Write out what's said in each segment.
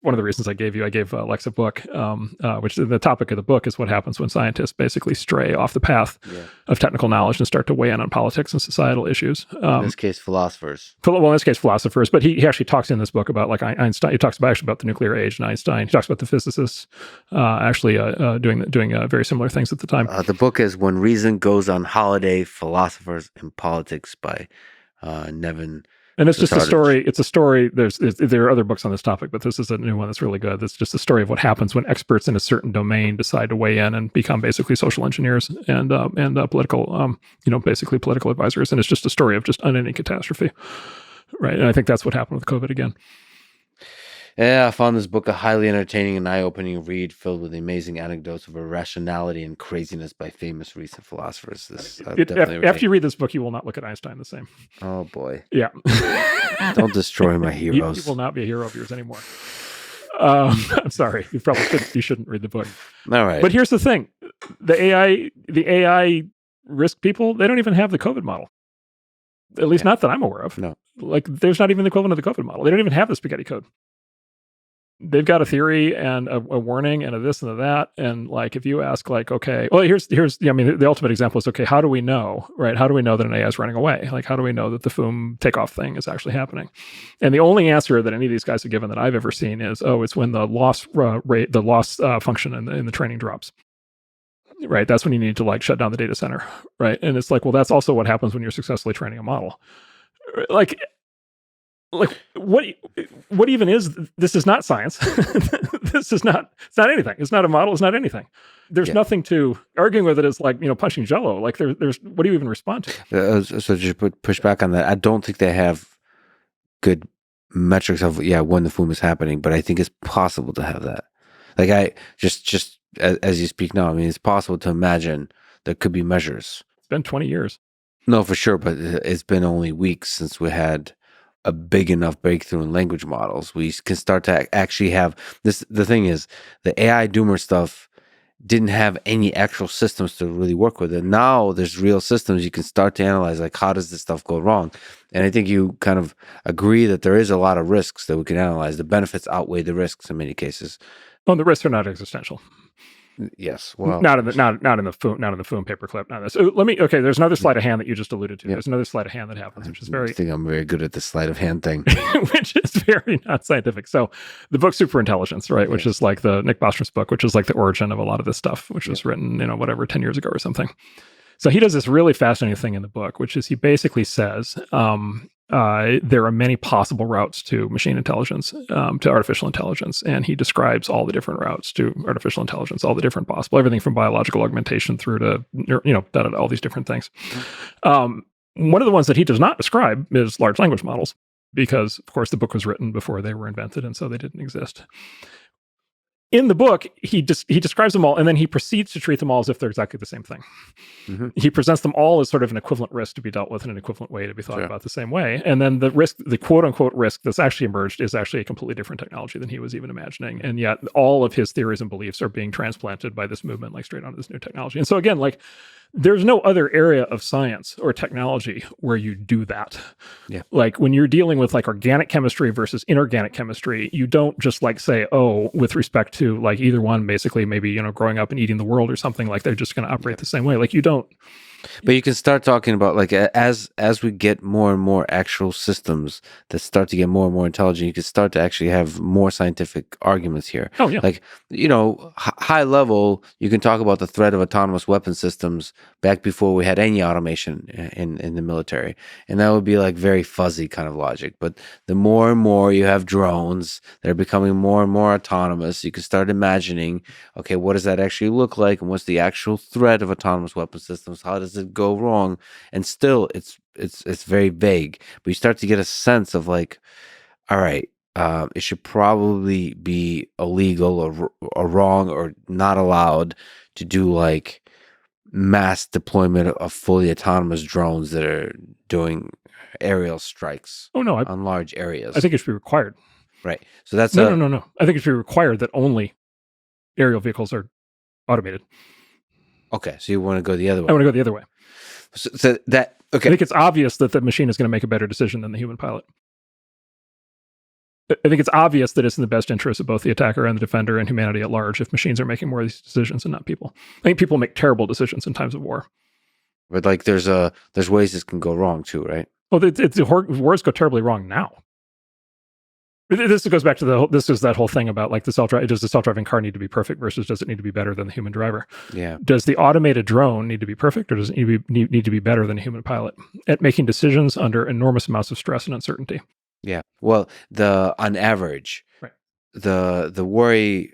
one of the reasons I gave Lex a book, which the topic of the book is what happens when scientists basically stray off the path of technical knowledge and start to weigh in on politics and societal issues. In this case, philosophers. Well, in this case, philosophers. But he actually talks in this book about like Einstein. He talks actually about the nuclear age and Einstein. He talks about the physicists actually doing very similar things at the time. The book is When Reason Goes on Holiday: Philosophers and Politics by Nevin. And it's just a story. It's a story. There are other books on this topic, but this is a new one that's really good. It's just a story of what happens when experts in a certain domain decide to weigh in and become basically social engineers and political, basically political advisors. And it's just a story of just unending catastrophe, right? And I think that's what happened with COVID again. Yeah, I found this book a highly entertaining and eye-opening read filled with amazing anecdotes of irrationality and craziness by famous recent philosophers. After you read this book, you will not look at Einstein the same. Oh, boy. Yeah. Don't destroy my heroes. He will not be a hero of yours anymore. I'm sorry. You shouldn't read the book. All right. But here's the thing. The AI risk people, they don't even have the COVID model. At least not that I'm aware of. No. Like, there's not even the equivalent of the COVID model. They don't even have the spaghetti code. They've got a theory and a warning and a this and a that. And like, if you ask like, okay, well, here's, the ultimate example is, okay, how do we know, right? How do we know that an AI is running away? Like, how do we know that the FOOM takeoff thing is actually happening? And the only answer that any of these guys have given that I've ever seen is, it's when the loss rate, the loss function in the training drops. Right. That's when you need to like shut down the data center. Right. And it's like, well, that's also what happens when you're successfully training a model. Like what even is this? Is not science. It's not anything. It's not a model. It's not anything. There's nothing to arguing with it. Is like, punching jello. Like there's what do you even respond to? So just push back on that. I don't think they have good metrics of when the FOOM is happening, but I think it's possible to have that. Like I just as you speak now, I mean, it's possible to imagine there could be measures. It's been 20 years. No, for sure, but it's been only weeks since we had a big enough breakthrough in language models. We can start to actually have this. The thing is, the AI doomer stuff didn't have any actual systems to really work with it. Now there's real systems you can start to analyze, like how does this stuff go wrong? And I think you kind of agree that there is a lot of risks that we can analyze. The benefits outweigh the risks in many cases. Well, the risks are not existential. Yes, well, not in the FOOM paperclip. So there's another sleight of hand that you just alluded to. There's another sleight of hand that happens, which is I think I'm very good at the sleight of hand thing, which is very not scientific. So the book Superintelligence, right, which is like the Nick Bostrom's book, which is like the origin of a lot of this stuff, which was written, 10 years ago or something. So he does this really fascinating thing in the book, which is he basically says, there are many possible routes to machine intelligence, to artificial intelligence. And he describes all the different routes to artificial intelligence, all the different possible, everything from biological augmentation through to, all these different things. One of the ones that he does not describe is large language models, because of course the book was written before they were invented. And so they didn't exist. In the book, he describes them all, and then he proceeds to treat them all as if they're exactly the same thing. Mm-hmm. He presents them all as sort of an equivalent risk to be dealt with in an equivalent way, to be thought about the same way. And then the risk, the quote-unquote risk that's actually emerged is actually a completely different technology than he was even imagining. And yet all of his theories and beliefs are being transplanted by this movement, like straight onto this new technology. And so again, like, there's no other area of science or technology where you do that. Yeah. Like when you're dealing with like organic chemistry versus inorganic chemistry, you don't just like say, with respect to like either one, basically maybe, growing up and eating the world or something, like they're just going to operate the same way. Like you don't. But you can start talking about like as we get more and more actual systems that start to get more and more intelligent, you can start to actually have more scientific arguments here. Oh yeah. Like, high level, you can talk about the threat of autonomous weapon systems back before we had any automation in the military. And that would be like very fuzzy kind of logic. But the more and more you have drones, they're becoming more and more autonomous. You can start imagining, okay, what does that actually look like? And what's the actual threat of autonomous weapon systems? How does it go wrong? And still it's very vague, but you start to get a sense of like, all right, it should probably be illegal or wrong or not allowed to do like mass deployment of fully autonomous drones that are doing aerial strikes on large areas. I think it should be required. Right. So that's no. I think it should be required that only aerial vehicles are automated. Okay, so you want to go the other way. I want to go the other way. So that, okay. I think it's obvious that the machine is going to make a better decision than the human pilot. I think it's obvious that it's in the best interest of both the attacker and the defender and humanity at large if machines are making more of these decisions and not people. I think people make terrible decisions in times of war. But like, there's ways this can go wrong too, right? Well, wars go terribly wrong now. This goes back to this is that whole thing about like does the self-driving car need to be perfect versus does it need to be better than the human driver? Yeah. Does the automated drone need to be perfect or does it need to be better than a human pilot at making decisions under enormous amounts of stress and uncertainty? Yeah. Well, on average, right. the worry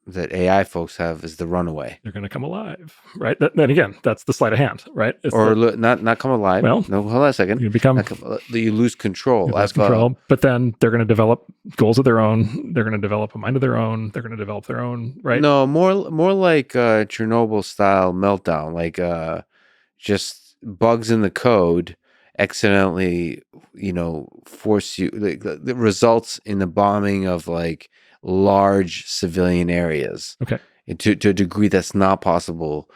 that AI folks have is the runaway. They're going to come alive, right? Then again, that's the sleight of hand, right? Not come alive. Well, no, hold on a second. You lose control. But then they're going to develop goals of their own. They're going to develop a mind of their own. They're going to develop their own, right? No, more like Chernobyl style meltdown, like just bugs in the code accidentally, force you. Like, the results in the bombing of like large civilian areas, okay, to a degree that's not possible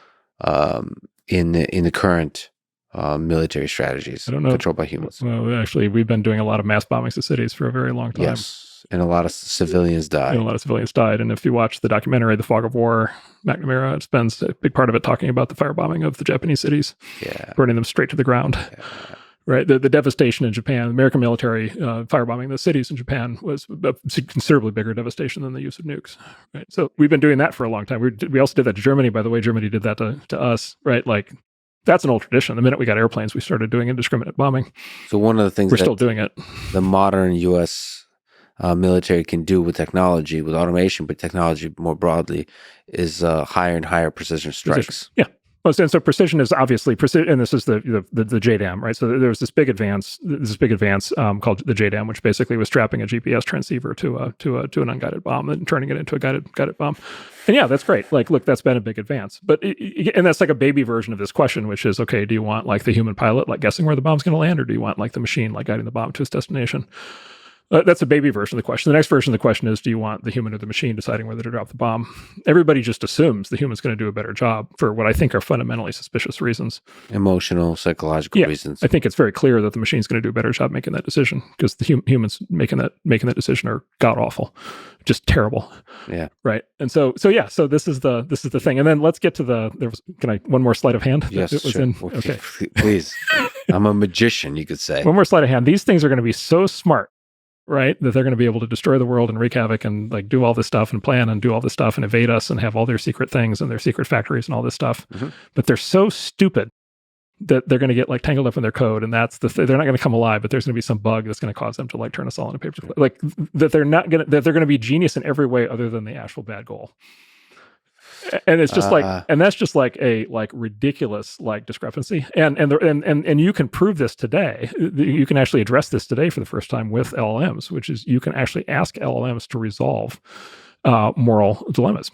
in the current military strategies controlled by humans. Well, actually, we've been doing a lot of mass bombings of cities for a very long time. Yes, and a lot of civilians died. And if you watch the documentary "The Fog of War," McNamara spends a big part of it talking about the firebombing of the Japanese cities, burning them straight to the ground. Yeah. Right, the devastation in Japan, the American military firebombing the cities in Japan was a considerably bigger devastation than the use of nukes. Right, so we've been doing that for a long time. We also did that to Germany, by the way. Germany did that to us. Right, like that's an old tradition. The minute we got airplanes, we started doing indiscriminate bombing. So one of the things we're still doing it. The modern U.S. Military can do with technology, with automation, but technology more broadly, is higher and higher precision strikes. Yeah. Well, and so precision is obviously precision, and this is the JDAM, right? So there was this big advance called the JDAM, which basically was strapping a GPS transceiver to an unguided bomb and turning it into a guided bomb. And yeah, that's great. Like, look, that's been a big advance. But and that's like a baby version of this question, which is, okay, do you want like the human pilot like guessing where the bomb's going to land, or do you want like the machine like guiding the bomb to its destination? That's a baby version of the question. The next version of the question is, do you want the human or the machine deciding whether to drop the bomb? Everybody just assumes the human's going to do a better job for what I think are fundamentally suspicious reasons. Emotional, psychological reasons. I think it's very clear that the machine's going to do a better job making that decision because the humans making that decision are god-awful, just terrible. Yeah. Right. And so this is the thing. And then let's get to one more sleight of hand? Yes, sure. Okay. Please. I'm a magician, you could say. One more sleight of hand. These things are going to be so smart, right, that they're going to be able to destroy the world and wreak havoc and like do all this stuff and plan and do all this stuff and evade us and have all their secret things and their secret factories and all this stuff. Mm-hmm. But they're so stupid that they're going to get like tangled up in their code, and that's they're not going to come alive. But there's going to be some bug that's going to cause them to like turn us all into paper. Like that they're going to be genius in every way other than the actual bad goal. And it's just that's just like a ridiculous like discrepancy. And you can prove this today. You can actually address this today for the first time with LLMs, which is you can actually ask LLMs to resolve moral dilemmas.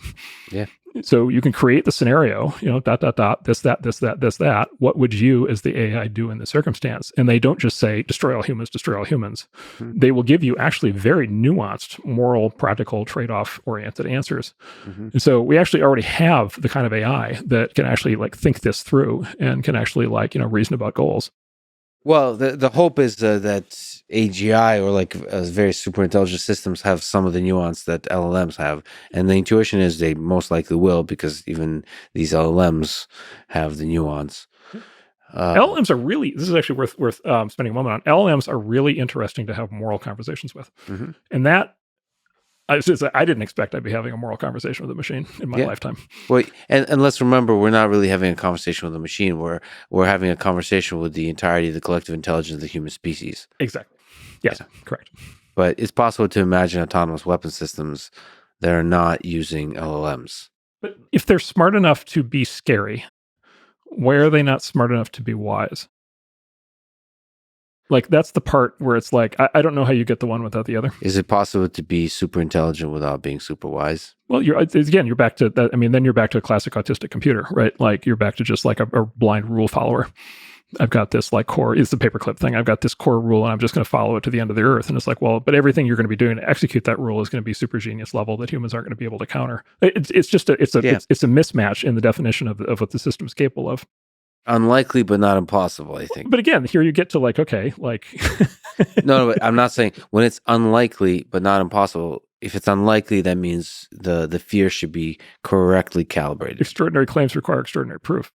Yeah. So you can create the scenario, this, that. What would you as the AI do in this circumstance? And they don't just say, destroy all humans, destroy all humans. Mm-hmm. They will give you actually very nuanced, moral, practical, trade-off oriented answers. Mm-hmm. And so we actually already have the kind of AI that can actually like think this through and can actually like, reason about goals. Well, the hope is that AGI or like very super intelligent systems have some of the nuance that LLMs have. And the intuition is they most likely will, because even these LLMs have the nuance. LLMs are really, this is actually worth spending a moment on. LLMs are really interesting to have moral conversations with. Mm-hmm. And that, I didn't expect I'd be having a moral conversation with a machine in my lifetime. Well, and let's remember, we're not really having a conversation with a machine. We're having a conversation with the entirety of the collective intelligence of the human species. Exactly. Yes, correct. But it's possible to imagine autonomous weapon systems that are not using LLMs. But if they're smart enough to be scary, why are they not smart enough to be wise? Like, that's the part where it's like, I don't know how you get the one without the other. Is it possible to be super intelligent without being super wise? Well, you're back to that. I mean, then you're back to a classic autistic computer, right? Like, you're back to just like a blind rule follower. I've got this like core, it's the paperclip thing. I've got this core rule and I'm just going to follow it to the end of the earth. And it's like, well, but everything you're going to be doing to execute that rule is going to be super genius level that humans aren't going to be able to counter. It's a mismatch in the definition of what the system is capable of. Unlikely, but not impossible, I think. But again, here you get to like, okay, like No, but I'm not saying when it's unlikely but not impossible. If it's unlikely, that means the fear should be correctly calibrated. Extraordinary claims require extraordinary proof.